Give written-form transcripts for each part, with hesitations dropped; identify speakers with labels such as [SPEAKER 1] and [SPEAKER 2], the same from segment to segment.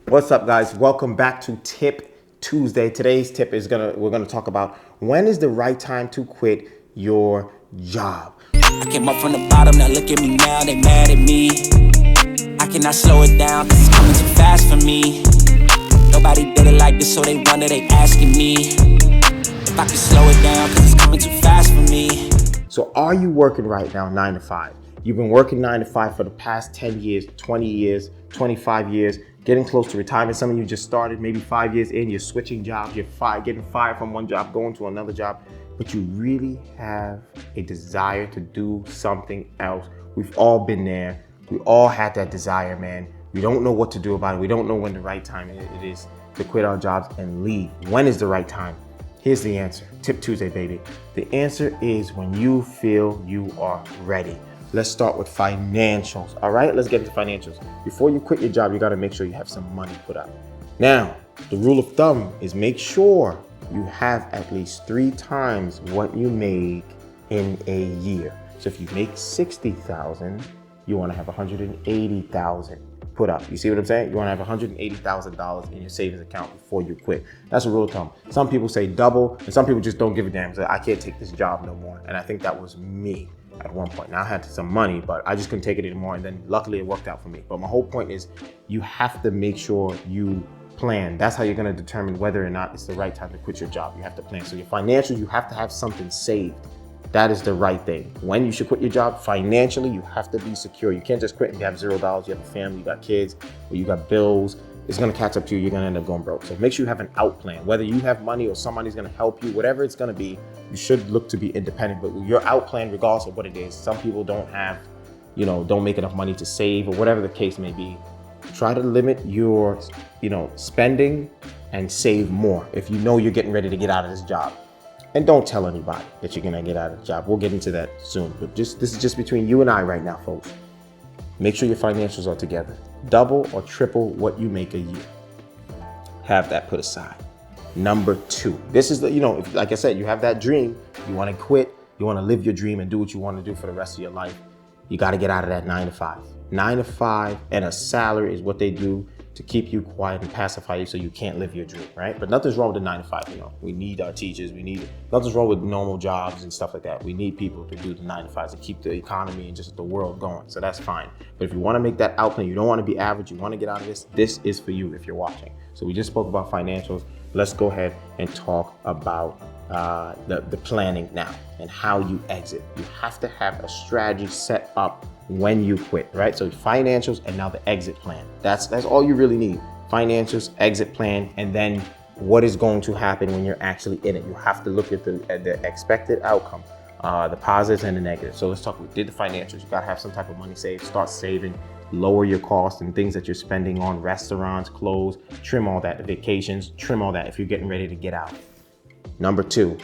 [SPEAKER 1] What's up, guys? Welcome back to Tip Tuesday. Today's tip is we're gonna talk about when is the right time to quit your job.
[SPEAKER 2] I came up from the bottom, now look at me now, they mad at me. I cannot slow it down, cause it's coming too fast for me. Nobody did it like this, so they wonder, they asking me if I can slow it down, cause it's coming too fast for me.
[SPEAKER 1] So are you working right now 9 to 5? You've been working 9 to 5 for the past 10 years, 20 years, 25 years, getting close to retirement. Some of you just started maybe 5 years in, you're switching jobs, you're getting fired from one job, going to another job, but you really have a desire to do something else. We've all been there. We all had that desire, man. We don't know what to do about it. We don't know when the right time it is to quit our jobs and leave. When is the right time? Here's the answer. Tip Tuesday, baby. The answer is when you feel you are ready. Let's start with financials, all right? Let's get into financials. Before you quit your job, you gotta make sure you have some money put up. Now, the rule of thumb is make sure you have at least 3 times what you make in a year. So if you make $60,000, you wanna have $180,000 put up. You see what I'm saying? You wanna have $180,000 in your savings account before you quit. That's a rule of thumb. Some people say double, and some people just don't give a damn. Say, I can't take this job no more. And I think that was me at one point. Now I had some money, but I just couldn't take it anymore. And then luckily it worked out for me. But my whole point is you have to make sure you plan. That's how you're gonna determine whether or not it's the right time to quit your job. You have to plan. So your financials, you have to have something saved. That is the right thing. When you should quit your job, financially, you have to be secure. You can't just quit and you have $0. You have a family, you got kids, or you got bills. It's gonna catch up to you. You're gonna end up going broke. So make sure you have an out plan. Whether you have money or somebody's gonna help you, whatever it's gonna be, you should look to be independent. But your out plan, regardless of what it is, some people don't have, don't make enough money to save or whatever the case may be. Try to limit your, spending and save more if you know you're getting ready to get out of this job. And don't tell anybody that you're gonna get out of the job. We'll get into that soon. But this is just between you and I right now, folks. Make sure your financials are together. Double or triple what you make a year. Have that put aside. Number 2, this is if, like I said, you have that dream, you wanna quit, you wanna live your dream and do what you wanna do for the rest of your life, you gotta get out of that 9 to 5. 9 to 5 and a salary is what they do to keep you quiet and pacify you so you can't live your dream, right? But nothing's wrong with the 9 to 5, We need our teachers, nothing's wrong with normal jobs and stuff like that. We need people to do the 9 to 5s to keep the economy and just the world going, so that's fine. But if you wanna make that out plan, you don't wanna be average, you wanna get out of this is for you if you're watching. So we just spoke about financials. Let's go ahead and talk about the planning now and how you exit. You have to have a strategy set up when you quit, right? So financials and now the exit plan. That's all you really need. Financials, exit plan, and then what is going to happen when you're actually in it. You have to look at the expected outcome, the positives and the negatives. So let's talk, we did the financials. You gotta have some type of money saved, start saving, lower your costs and things that you're spending on restaurants, clothes, trim all that, vacations, trim all that if you're getting ready to get out. Number 2,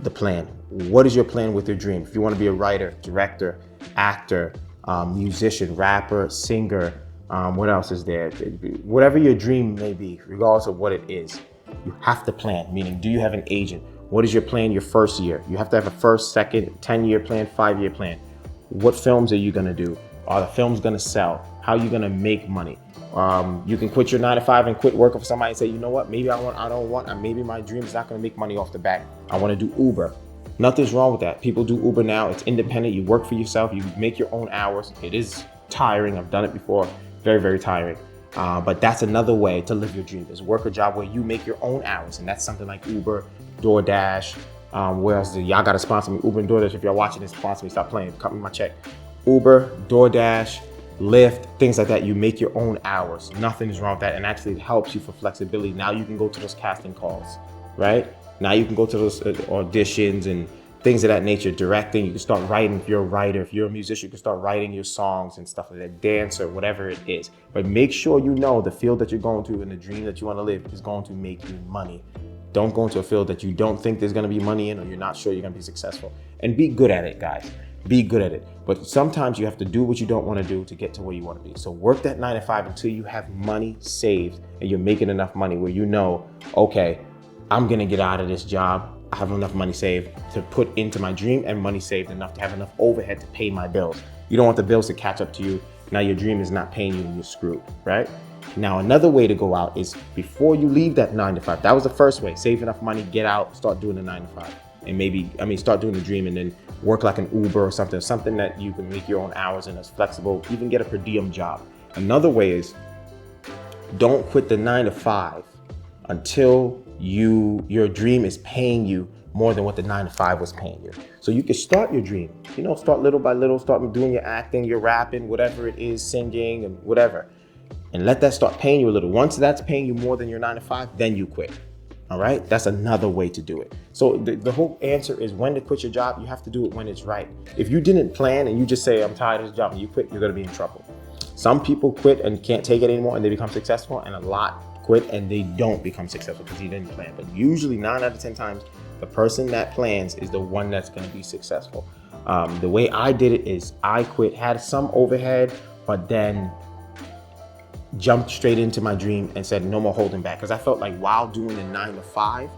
[SPEAKER 1] the plan. What is your plan with your dream? If you wanna be a writer, director, actor, musician, rapper, singer, what else is there? Whatever your dream may be, regardless of what it is, you have to plan, meaning do you have an agent? What is your plan your first year? You have to have a first, second, 10-year plan, 5-year plan. What films are you gonna do? Are the films gonna sell? How are you gonna make money? You can quit your 9 to 5 and quit working for somebody and say, you know what, maybe maybe my dream is not gonna make money off the bat. I wanna do Uber. Nothing's wrong with that. People do Uber now. It's independent. You work for yourself. You make your own hours. It is tiring. I've done it before. Very, very tiring. But that's another way to live your dream, is work a job where you make your own hours. And that's something like Uber, DoorDash. Where else? Y'all got to sponsor me. Uber and DoorDash. If y'all watching this, sponsor me. Stop playing. Cut me my check. Uber, DoorDash, Lyft, things like that. You make your own hours. Nothing is wrong with that. And actually it helps you for flexibility. Now you can go to those casting calls, right? Now you can go to those auditions and things of that nature, directing. You can start writing if you're a writer. If you're a musician, you can start writing your songs and stuff like that, dancer, whatever it is. But make sure you know the field that you're going to and the dream that you want to live is going to make you money. Don't go into a field that you don't think there's going to be money in, or you're not sure you're going to be successful. And be good at it, guys. Be good at it. But sometimes you have to do what you don't want to do to get to where you want to be. So work that 9 to 5 until you have money saved and you're making enough money where you know, okay, I'm gonna get out of this job. I have enough money saved to put into my dream and money saved enough to have enough overhead to pay my bills. You don't want the bills to catch up to you. Now your dream is not paying you and you're screwed, right? Now, another way to go out is before you leave that 9 to 5. That was the first way. Save enough money, get out, start doing the 9 to 5. And start doing the dream and then work like an Uber or something that you can make your own hours and is flexible. Even get a per diem job. Another way is don't quit the 9 to 5 until your dream is paying you more than what the 9 to 5 was paying you. So you can start your dream, start little by little, start doing your acting, your rapping, whatever it is, singing and whatever. And let that start paying you a little. Once that's paying you more than your 9 to 5, then you quit. All right, that's another way to do it. So the whole answer is when to quit your job. You have to do it when it's right. If you didn't plan and you just say, I'm tired of this job, and you quit, you're gonna be in trouble. Some people quit and can't take it anymore and they become successful, and a lot quit and they don't become successful because you didn't plan. But usually 9 out of 10 times, the person that plans is the one that's gonna be successful. The way I did it is I quit, had some overhead, but then jumped straight into my dream and said no more holding back, because I felt like while doing the 9 to 5,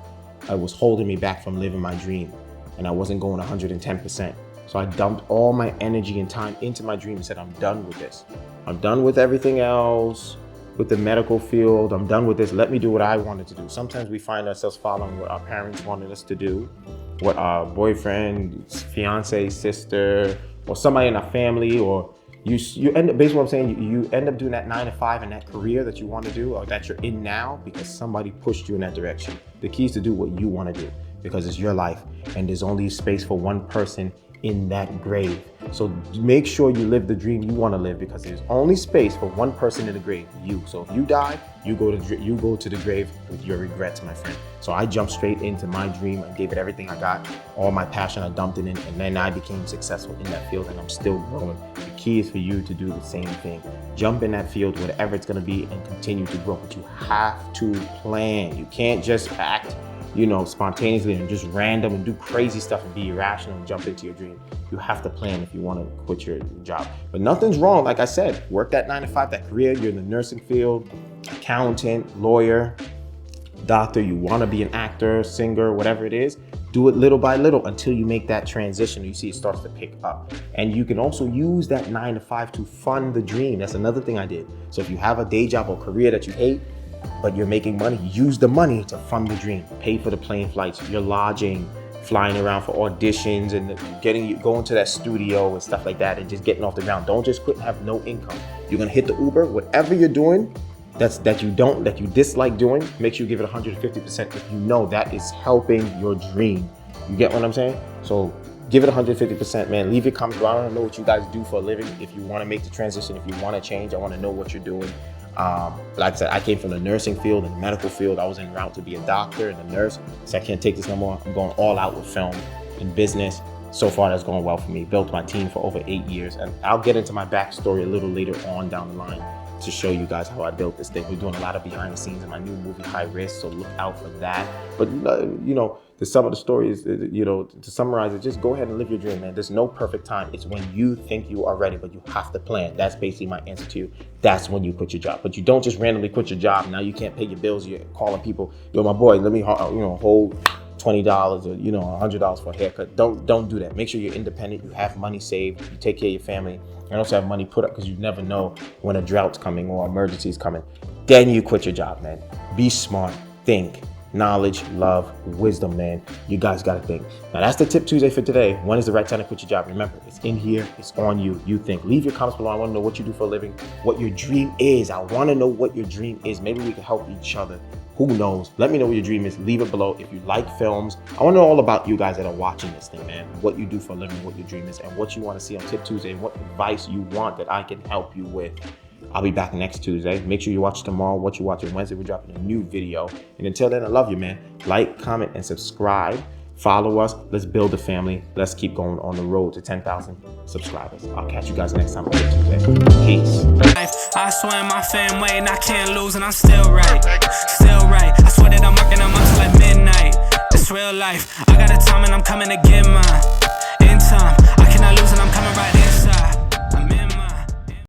[SPEAKER 1] I was holding me back from living my dream and I wasn't going 110%. So I dumped all my energy and time into my dream and said, I'm done with this. I'm done with everything else, with the medical field. I'm done with this. Let me do what I wanted to do. Sometimes we find ourselves following what our parents wanted us to do, what our boyfriend, fiance, sister, or somebody in our family, or you end up, basically what I'm saying, you end up doing that 9 to 5 and that career that you want to do or that you're in now because somebody pushed you in that direction. The key is to do what you want to do because it's your life and there's only space for one person in that grave. So make sure you live the dream you want to live because there's only space for one person in the grave, you. So if you die, you go to the grave with your regrets, my friend. So I jumped straight into my dream. I gave it everything I got, all my passion, I dumped it in, and then I became successful in that field and I'm still growing. The key is for you to do the same thing. Jump in that field, whatever it's gonna be, and continue to grow. But you have to plan. You can't just act spontaneously and just random and do crazy stuff and be irrational and jump into your dream. You have to plan if you want to quit your job. But nothing's wrong, like I said, work that 9 to 5, that career. You're in the nursing field, accountant, lawyer, doctor, you want to be an actor, singer, whatever it is. Do it little by little until you make that transition. You see it starts to pick up. And you can also use that 9 to 5 to fund the dream. That's another thing I did. So if you have a day job or career that you hate, but you're making money, use the money to fund the dream. Pay for the plane flights, your lodging, flying around for auditions and going to that studio and stuff like that and just getting off the ground. Don't just quit and have no income. You're gonna hit the Uber, whatever you're doing that you dislike doing, make sure you give it 150% if you know that is helping your dream. You get what I'm saying? So give it 150%, man. Leave your comments below. I want to know what you guys do for a living. If you want to make the transition, if you want to change, I want to know what you're doing. Like I said, I came from the nursing field and the medical field. I was en route to be a doctor and a nurse. So I can't take this no more. I'm going all out with film and business. So far, that's going well for me. Built my team for over 8 years. And I'll get into my backstory a little later on down the line to show you guys how I built this thing. We're doing a lot of behind the scenes in my new movie, High Risk, so look out for that. But, the sum of the story is, to summarize it, just go ahead and live your dream, man. There's no perfect time. It's when you think you are ready, but you have to plan. That's basically my answer to you. That's when you quit your job. But you don't just randomly quit your job. Now you can't pay your bills. You're calling people, yo, my boy, let me, hold $20 or, $100 for a haircut. Don't do that. Make sure you're independent. You have money saved. You take care of your family. And also have money put up because you never know when a drought's coming or emergency is coming. Then you quit your job, man. Be smart. Think. Knowledge, love, wisdom, man. You guys got to think. Now, that's the Tip Tuesday for today. When is the right time to quit your job? Remember, it's in here. It's on you. You think. Leave your comments below. I want to know what you do for a living, what your dream is. I want to know what your dream is. Maybe we can help each other. Who knows? Let me know what your dream is. Leave it below. If you like films, I want to know all about you guys that are watching this thing, man. What you do for a living, what your dream is, and what you want to see on Tip Tuesday, and what advice you want that I can help you with. I'll be back next Tuesday. Make sure you watch tomorrow. What you watching Wednesday, we're dropping a new video. And until then, I love you, man. Like, comment, and subscribe. Follow us. Let's build a family. Let's keep going on the road to 10,000 subscribers. I'll catch you guys next time on Tip Tuesday. Peace.
[SPEAKER 3] I swear my fam way and I can't lose and I'm still right. Still right. I swear that I'm working on my till like midnight. It's real life. I got a time and I'm coming to get mine.